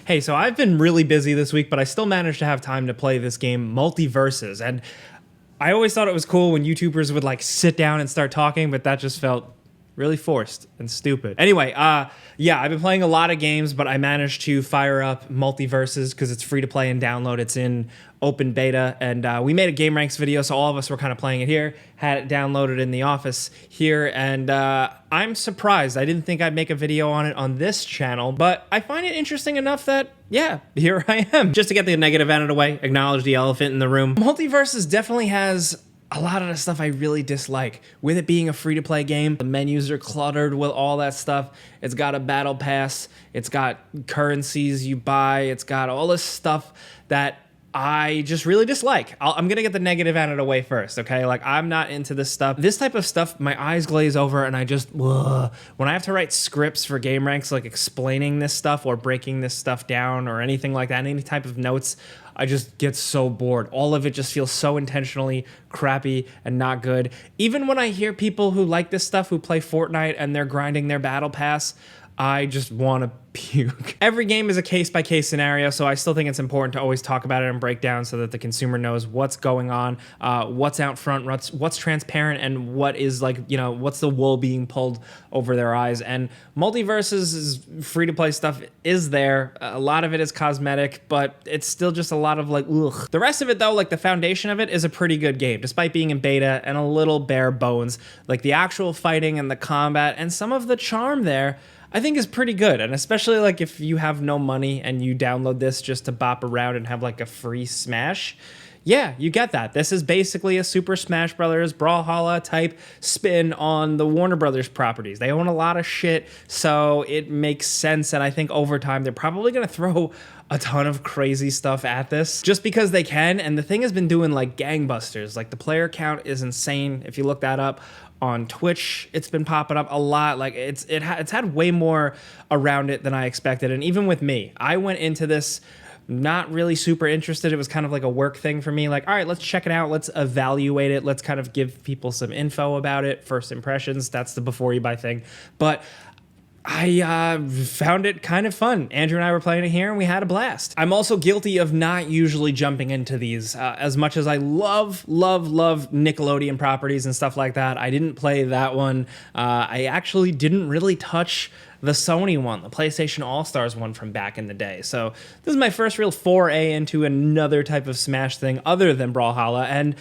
Hey, so I've been really busy this week, but I still managed to have time to play this game, MultiVersus, and I always thought it was cool when YouTubers would like sit down and start talking, but that just felt really forced and stupid. Anyway, yeah, I've been playing a lot of games, but I managed to fire up MultiVersus because it's free to play and download. It's in open beta, and we made a game ranks video, so all of us were kind of playing it here, had it downloaded in the office here, and I'm surprised. I didn't think I'd make a video on it on this channel, but I find it interesting enough that, yeah, here I am. Just to get the negative out of the way, acknowledge the elephant in the room. MultiVersus definitely has a lot of the stuff I really dislike. With it being a free-to-play game, the menus are cluttered with all that stuff. It's got a battle pass, it's got currencies you buy, it's got all this stuff that I just really dislike. I'm gonna get the negative out of the way first, okay? Like, I'm not into this stuff. This type of stuff, my eyes glaze over and I just, ugh. When I have to write scripts for game ranks, like explaining this stuff or breaking this stuff down or anything like that, any type of notes, I just get so bored. All of it just feels so intentionally crappy and not good. Even when I hear people who like this stuff, who play Fortnite and they're grinding their battle pass, I just want to puke. Every game is a case-by-case scenario, so I still think it's important to always talk about it and break down so that the consumer knows what's going on, what's out front, what's transparent, and what is, like, you know, what's the wool being pulled over their eyes. And MultiVersus' free-to-play stuff is there. A lot of it is cosmetic, but it's still just a lot of, like, ugh. The rest of it, though, like the foundation of it, is a pretty good game, despite being in beta and a little bare bones. Like, the actual fighting and the combat and some of the charm there, I think is pretty good, and especially like if you have no money and you download this just to bop around and have like a free Smash, yeah, you get that. This is basically a Super Smash Brothers Brawlhalla type spin on the Warner Brothers properties. They own a lot of shit, so it makes sense, and I think over time they're probably gonna throw a ton of crazy stuff at this just because they can, and the thing has been doing like gangbusters. Like, the player count is insane. If you look that up on Twitch, it's been popping up a lot. Like, it's had way more around it than I expected. And even with me, I went into this not really super interested. It was kind of like a work thing for me. Like, all right, let's check it out. Let's evaluate it. Let's kind of give people some info about it. First impressions, that's the before you buy thing. But I found it kind of fun. Andrew and I were playing it here and we had a blast. I'm also guilty of not usually jumping into these. As much as I love Nickelodeon properties and stuff like that, I didn't play that one. I actually didn't really touch the Sony one, the PlayStation All-Stars one from back in the day. So this is my first real foray into another type of Smash thing other than Brawlhalla, and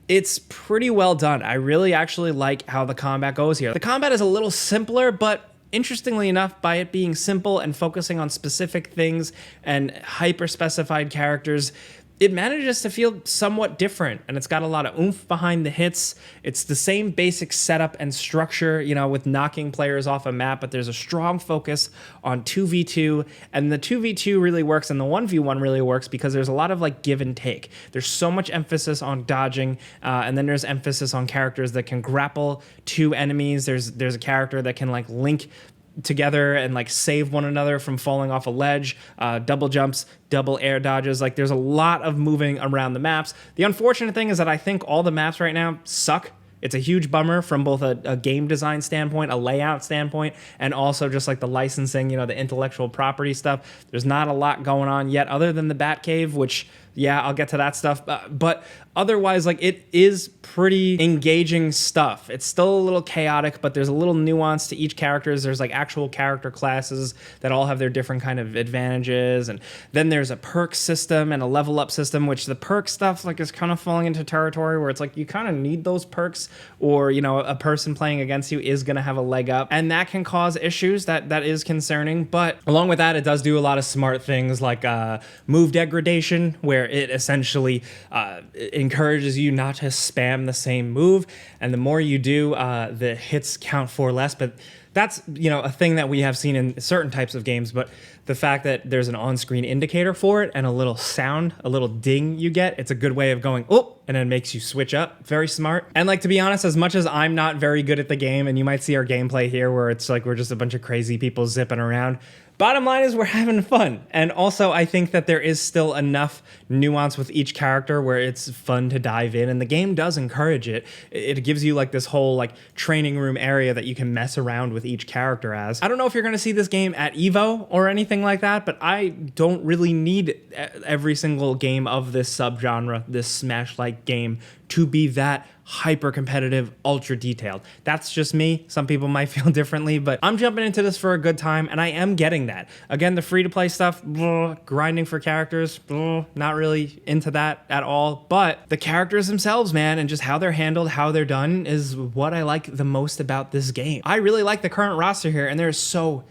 it's pretty well done. I really actually like how the combat goes here. The combat is a little simpler, but interestingly enough, by it being simple and focusing on specific things and hyper-specified characters, it manages to feel somewhat different, and it's got a lot of oomph behind the hits. It's the same basic setup and structure, you know, with knocking players off a map, but there's a strong focus on 2v2, and the 2v2 really works, and the 1v1 really works because there's a lot of, like, give and take. There's so much emphasis on dodging, and then there's emphasis on characters that can grapple to enemies. There's a character that can, like, link together and like save one another from falling off a ledge, double jumps, double air dodges. Like, there's a lot of moving around the maps. The unfortunate thing is that I think all the maps right now suck. It's a huge bummer from both a game design standpoint, a layout standpoint, and also just like the licensing, you know, the intellectual property stuff. There's not a lot going on yet other than the Batcave, which, yeah, I'll get to that stuff. But otherwise, like, it is pretty engaging stuff. It's still a little chaotic, but there's a little nuance to each character. There's like actual character classes that all have their different kind of advantages. And then there's a perk system and a level up system, which the perk stuff like is kind of falling into territory where it's like you kind of need those perks, or, you know, a person playing against you is going to have a leg up. And that can cause issues. That is concerning. But along with that, it does do a lot of smart things like move degradation, where it essentially encourages you not to spam the same move, and the more you do, the hits count for less. But that's, you know, a thing that we have seen in certain types of games, but the fact that there's an on-screen indicator for it and a little sound, a little ding you get, it's a good way of going, oh, and it makes you switch up. Very smart. And like, to be honest, as much as I'm not very good at the game, and you might see our gameplay here where it's like we're just a bunch of crazy people zipping around, Bottom line is we're having fun. And also, I think that there is still enough nuance with each character where it's fun to dive in. And the game does encourage it. It gives you like this whole like training room area that you can mess around with each character as. I don't know if you're going to see this game at EVO or anything like that, but I don't really need every single game of this subgenre, this Smash-like game, to be that hyper competitive, ultra detailed. That's just me. Some people might feel differently, but I'm jumping into this for a good time, and I am getting that. Again, the free-to-play stuff, grinding for characters, not really into that at all, but the characters themselves, man, and just how they're handled, how they're done is what I like the most about this game. I really like the current roster here, and there's so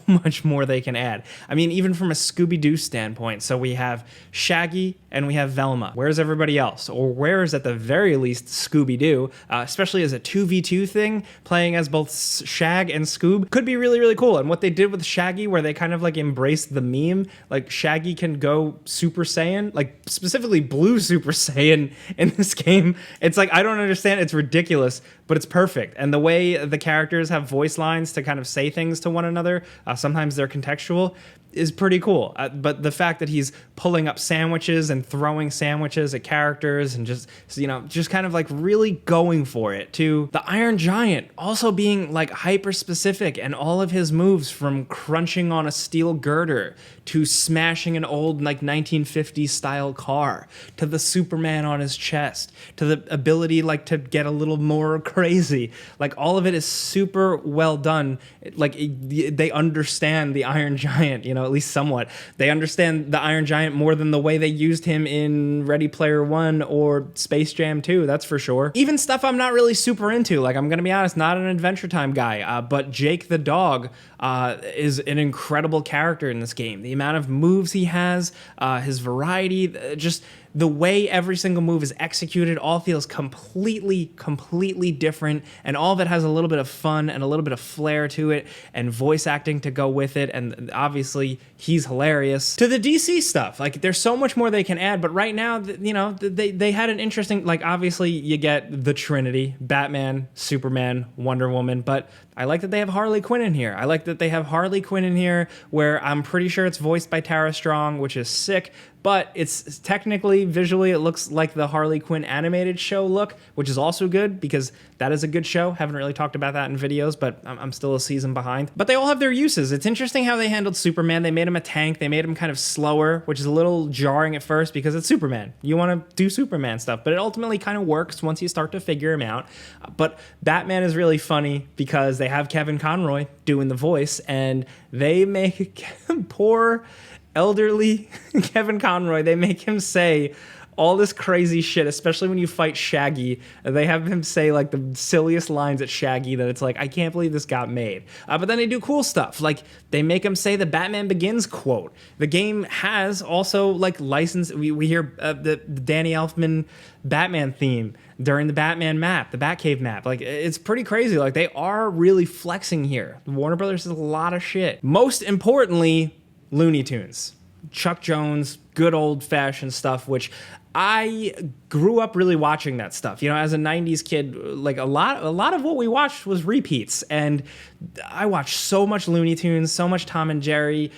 much more they can add. I mean, even from a Scooby-Doo standpoint, so we have Shaggy and we have Velma. Where's everybody else? Or where is, at the very least, Scooby-Doo, especially as a 2v2 thing, playing as both Shag and Scoob, could be really, really cool. And what they did with Shaggy, where they kind of like embraced the meme, like Shaggy can go Super Saiyan, like specifically blue Super Saiyan in this game. It's like, I don't understand, it's ridiculous, but it's perfect. And the way the characters have voice lines to kind of say things to one another, sometimes they're contextual, is pretty cool. But the fact that he's pulling up sandwiches and throwing sandwiches at characters and just, you know, just kind of like really going for it, to the Iron Giant also being like hyper specific, and all of his moves, from crunching on a steel girder to smashing an old like 1950s style car, to the Superman on his chest, to the ability like to get a little more crazy. Like all of it is super well done. Like they understand the Iron Giant, you know, at least somewhat. They understand the Iron Giant more than the way they used him in Ready Player One or Space Jam 2, that's for sure. Even stuff I'm not really super into, like I'm gonna be honest, not an Adventure Time guy, but Jake the dog is an incredible character in this game. The amount of moves he has, his variety, just the way every single move is executed, all feels completely different, and all of it has a little bit of fun and a little bit of flair to it, and voice acting to go with it, and obviously he's hilarious. To the DC stuff, like there's so much more they can add, but right now, you know, they had an interesting, like obviously you get the Trinity, Batman, Superman, Wonder Woman, but I like that they have Harley Quinn in here. I like that they have Harley Quinn in here, where I'm pretty sure it's voiced by Tara Strong, which is sick, but it's technically, visually, it looks like the Harley Quinn animated show look, which is also good, because that is a good show. Haven't really talked about that in videos, but I'm still a season behind. But they all have their uses. It's interesting how they handled Superman. They made him a tank. They made him kind of slower, which is a little jarring at first because it's Superman. You want to do Superman stuff, but it ultimately kind of works once you start to figure him out. But Batman is really funny because they have Kevin Conroy doing the voice, and they make poor elderly Kevin Conroy, they make him say all this crazy shit, especially when you fight Shaggy. They have him say like the silliest lines at Shaggy that it's like, I can't believe this got made. But then they do cool stuff. Like they make him say the Batman Begins quote. The game has also like licensed, we hear the Danny Elfman Batman theme during the Batman map, the Batcave map. Like it's pretty crazy. Like they are really flexing here. Warner Brothers is a lot of shit. Most importantly, Looney Tunes. Chuck Jones, good old-fashioned stuff, which I grew up really watching that stuff. You know, as a 90s kid, like a lot of what we watched was repeats, and I watched so much Looney Tunes, so much Tom and Jerry,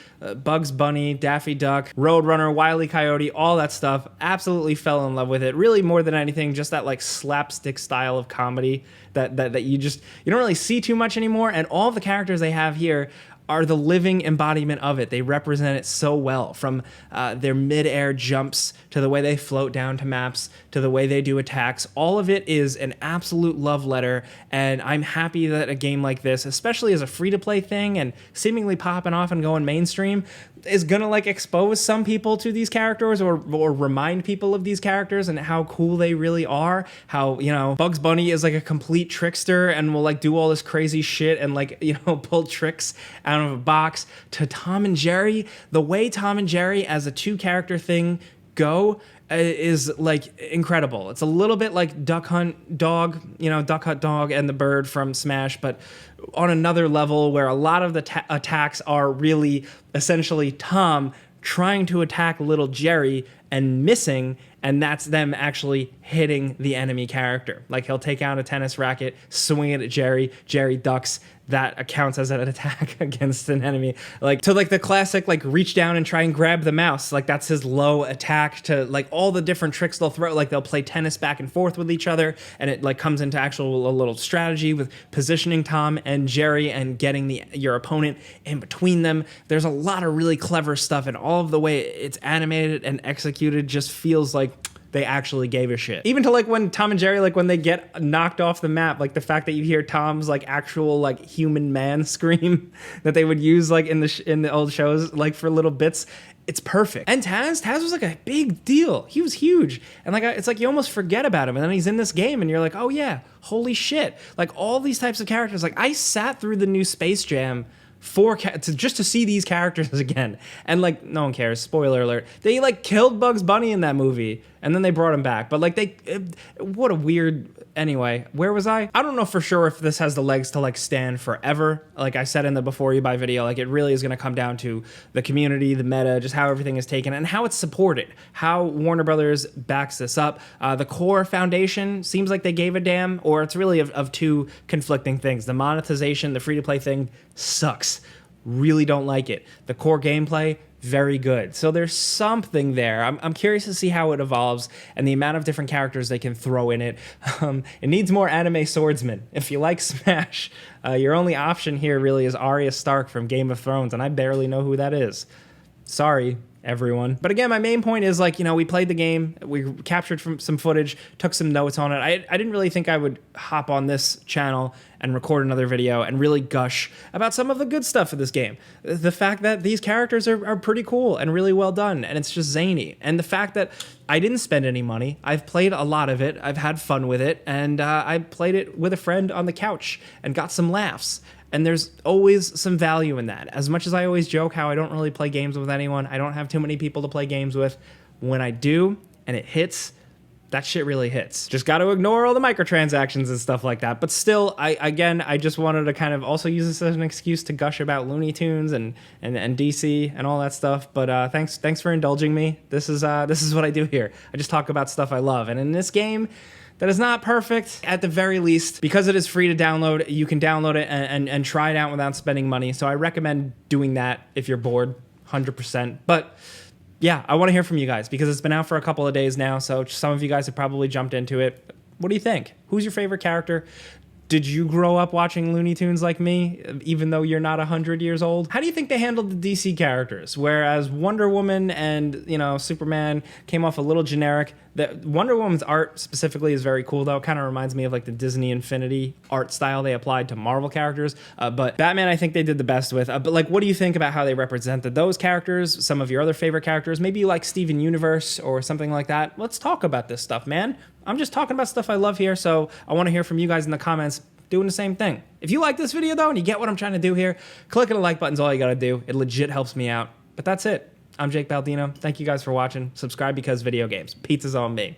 Bugs Bunny, Daffy Duck, Roadrunner, Wile E. Coyote, all that stuff. Absolutely fell in love with it. Really, more than anything, just that like slapstick style of comedy that you don't really see too much anymore, and all the characters they have here are the living embodiment of it. They represent it so well, from their mid-air jumps to the way they float down to maps to the way they do attacks. All of it is an absolute love letter, and I'm happy that a game like this, especially as a free-to-play thing and seemingly popping off and going mainstream, is gonna like expose some people to these characters or remind people of these characters and how cool they really are. How, you know, Bugs Bunny is like a complete trickster and will like do all this crazy shit and like, you know, pull tricks out of a box. To Tom and Jerry, the way Tom and Jerry as a two character thing go is like incredible. It's a little bit like Duck Hunt Dog, you know, Duck Hunt Dog and the bird from Smash, but on another level, where a lot of the attacks are really essentially Tom trying to attack little Jerry and missing, and that's them actually hitting the enemy character. Like he'll take out a tennis racket, swing it at Jerry, Jerry ducks, that accounts as an attack against an enemy. Like to like the classic like reach down and try and grab the mouse, like that's his low attack, to like all the different tricks they'll throw. Like they'll play tennis back and forth with each other, and it like comes into actual a little strategy with positioning Tom and Jerry and getting your opponent in between them. There's a lot of really clever stuff, and all of the way it's animated and executed just feels like they actually gave a shit. Even to like when Tom and Jerry, like when they get knocked off the map, like the fact that you hear Tom's like actual like human man scream that they would use like in the old shows, like for little bits, it's perfect. And Taz was like a big deal. He was huge. And like, it's like you almost forget about him. And then he's in this game and you're like, oh yeah, holy shit. Like all these types of characters. Like I sat through the new Space Jam just to see these characters again. And like, no one cares, spoiler alert, they like killed Bugs Bunny in that movie and then they brought him back. But like what a weird, anyway, where was I don't know for sure if this has the legs to like stand forever. Like I said in the before you buy video, like it really is going to come down to the community, the meta, just how everything is taken and how it's supported, how Warner Brothers backs this up. The core foundation seems like they gave a damn, or it's really of two conflicting things. The monetization, the free-to-play thing sucks. Really don't like it. The core gameplay, very good. So there's something there. I'm curious to see how it evolves and the amount of different characters they can throw in it. It needs more anime swordsmen. If you like Smash, your only option here really is Arya Stark from Game of Thrones, and I barely know who that is. Sorry, everyone. But again, my main point is like, you know, we played the game, we captured some footage, took some notes on it. I didn't really think I would hop on this channel and record another video and really gush about some of the good stuff of this game. The fact that these characters are pretty cool and really well done, and it's just zany. And the fact that I didn't spend any money. I've played a lot of it. I've had fun with it, and I played it with a friend on the couch and got some laughs. And there's always some value in that. As much as I always joke how I don't really play games with anyone, I don't have too many people to play games with, when I do and it hits, that shit really hits. Just got to ignore all the microtransactions and stuff like that. But still, I just wanted to kind of also use this as an excuse to gush about Looney Tunes and DC and all that stuff. But thanks for indulging me. This is what I do here. I just talk about stuff I love. And in this game, that is not perfect, at the very least, because it is free to download, you can download it and try it out without spending money. So I recommend doing that if you're bored, 100%. But yeah, I want to hear from you guys because it's been out for a couple of days now. So some of you guys have probably jumped into it. What do you think? Who's your favorite character? Did you grow up watching Looney Tunes like me, even though you're not 100 years old? How do you think they handled the DC characters? Whereas Wonder Woman and, you know, Superman came off a little generic. The Wonder Woman's art specifically is very cool, though. It kind of reminds me of like the Disney Infinity art style they applied to Marvel characters. But Batman, I think they did the best with. But like, what do you think about how they represented those characters? Some of your other favorite characters? Maybe you like Steven Universe or something like that. Let's talk about this stuff, man. I'm just talking about stuff I love here, so I want to hear from you guys in the comments doing the same thing. If you like this video, though, and you get what I'm trying to do here, clicking the like button's all you got to do. It legit helps me out. But that's it. I'm Jake Baldino. Thank you guys for watching. Subscribe because video games. Pizza's on me.